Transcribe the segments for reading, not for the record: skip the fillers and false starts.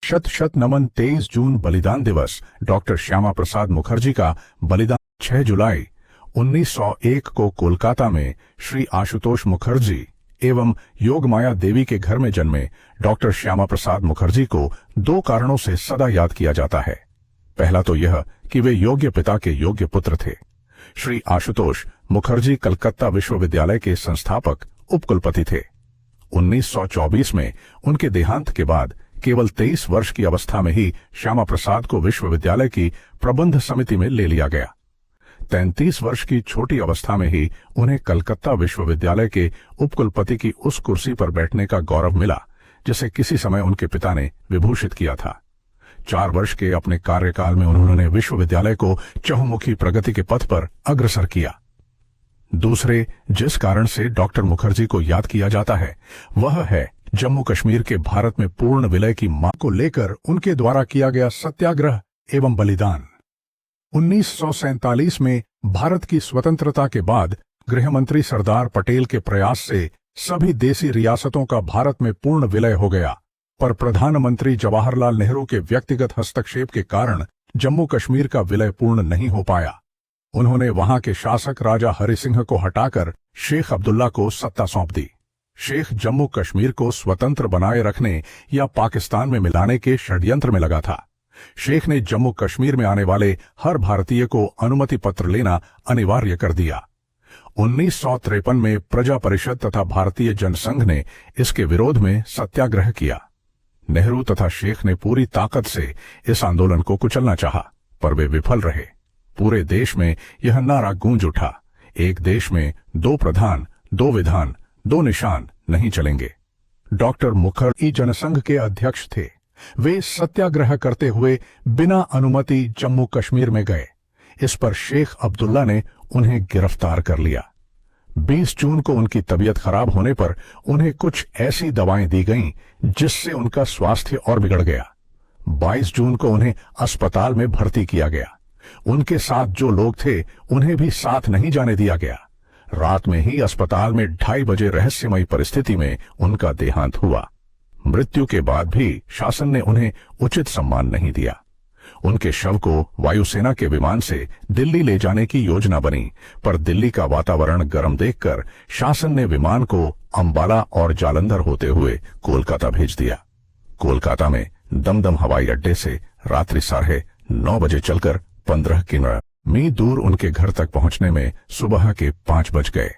शत शत नमन। 23 जून बलिदान दिवस। डॉक्टर श्यामा प्रसाद मुखर्जी का बलिदान। 6 जुलाई 1901 को कोलकाता में श्री आशुतोष मुखर्जी एवं योगमाया देवी के घर में जन्मे डॉक्टर श्यामा प्रसाद मुखर्जी को 2 कारणों से सदा याद किया जाता है। पहला तो यह कि वे योग्य पिता के योग्य पुत्र थे। श्री आशुतोष मुखर्जी कलकत्ता विश्वविद्यालय के संस्थापक उपकुलपति थे। 1924 में उनके देहांत के बाद केवल 23 वर्ष की अवस्था में ही श्यामा प्रसाद को विश्वविद्यालय की प्रबंध समिति में ले लिया गया। 33 वर्ष की छोटी अवस्था में ही उन्हें कलकत्ता विश्वविद्यालय के उपकुलपति की उस कुर्सी पर बैठने का गौरव मिला जिसे किसी समय उनके पिता ने विभूषित किया था। 4 वर्ष के अपने कार्यकाल में उन्होंने विश्वविद्यालय को चहुमुखी प्रगति के पथ पर अग्रसर किया। दूसरे जिस कारण से डॉक्टर मुखर्जी को याद किया जाता है वह है जम्मू कश्मीर के भारत में पूर्ण विलय की मांग को लेकर उनके द्वारा किया गया सत्याग्रह एवं बलिदान। 1947 में भारत की स्वतंत्रता के बाद गृहमंत्री सरदार पटेल के प्रयास से सभी देसी रियासतों का भारत में पूर्ण विलय हो गया, पर प्रधानमंत्री जवाहरलाल नेहरू के व्यक्तिगत हस्तक्षेप के कारण जम्मू कश्मीर का विलय पूर्ण नहीं हो पाया। उन्होंने वहां के शासक राजा हरि सिंह को हटाकर शेख अब्दुल्ला को सत्ता सौंप दी। शेख जम्मू कश्मीर को स्वतंत्र बनाए रखने या पाकिस्तान में मिलाने के षड्यंत्र में लगा था। शेख ने जम्मू कश्मीर में आने वाले हर भारतीय को अनुमति पत्र लेना अनिवार्य कर दिया। 1953 में प्रजा परिषद तथा भारतीय जनसंघ ने इसके विरोध में सत्याग्रह किया। नेहरू तथा शेख ने पूरी ताकत से इस आंदोलन को कुचलना चाहा, पर वे विफल रहे। पूरे देश में यह नारा गूंज उठा, एक देश में 2 प्रधान, 2 विधान, 2 निशान नहीं चलेंगे। डॉक्टर मुखर्जी जनसंघ के अध्यक्ष थे। वे सत्याग्रह करते हुए बिना अनुमति जम्मू कश्मीर में गए। इस पर शेख अब्दुल्ला ने उन्हें गिरफ्तार कर लिया। 20 जून को उनकी तबीयत खराब होने पर उन्हें कुछ ऐसी दवाएं दी गईं जिससे उनका स्वास्थ्य और बिगड़ गया। 22 जून को उन्हें अस्पताल में भर्ती किया गया। उनके साथ जो लोग थे उन्हें भी साथ नहीं जाने दिया गया। रात में ही अस्पताल में 2:30 बजे रहस्यमयी परिस्थिति में उनका देहांत हुआ। मृत्यु के बाद भी शासन ने उन्हें उचित सम्मान नहीं दिया। उनके शव को वायुसेना के विमान से दिल्ली ले जाने की योजना बनी, पर दिल्ली का वातावरण गर्म देखकर शासन ने विमान को अंबाला और जालंधर होते हुए कोलकाता भेज दिया। कोलकाता में दमदम हवाई अड्डे से रात्रि 9:30 बजे चलकर 15 किमी दूर उनके घर तक पहुंचने में सुबह के 5 बज गए।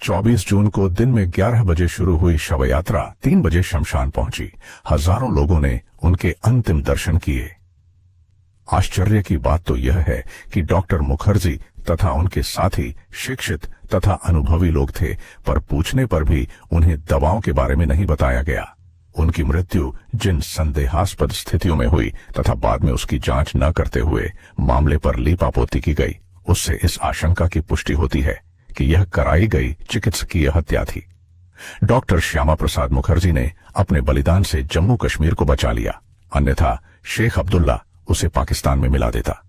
24 जून को दिन में 11 बजे शुरू हुई शव यात्रा 3 बजे शमशान पहुंची। हजारों लोगों ने उनके अंतिम दर्शन किए। आश्चर्य की बात तो यह है कि डॉक्टर मुखर्जी तथा उनके साथी शिक्षित तथा अनुभवी लोग थे, पर पूछने पर भी उन्हें दवाओं के बारे में नहीं बताया गया। उनकी मृत्यु जिन संदेहास्पद स्थितियों में हुई तथा बाद में उसकी जांच न करते हुए मामले पर लीपापोती की गई, उससे इस आशंका की पुष्टि होती है कि यह कराई गई चिकित्सकीय हत्या थी। डॉक्टर श्यामा प्रसाद मुखर्जी ने अपने बलिदान से जम्मू कश्मीर को बचा लिया, अन्यथा शेख अब्दुल्ला उसे पाकिस्तान में मिला देता।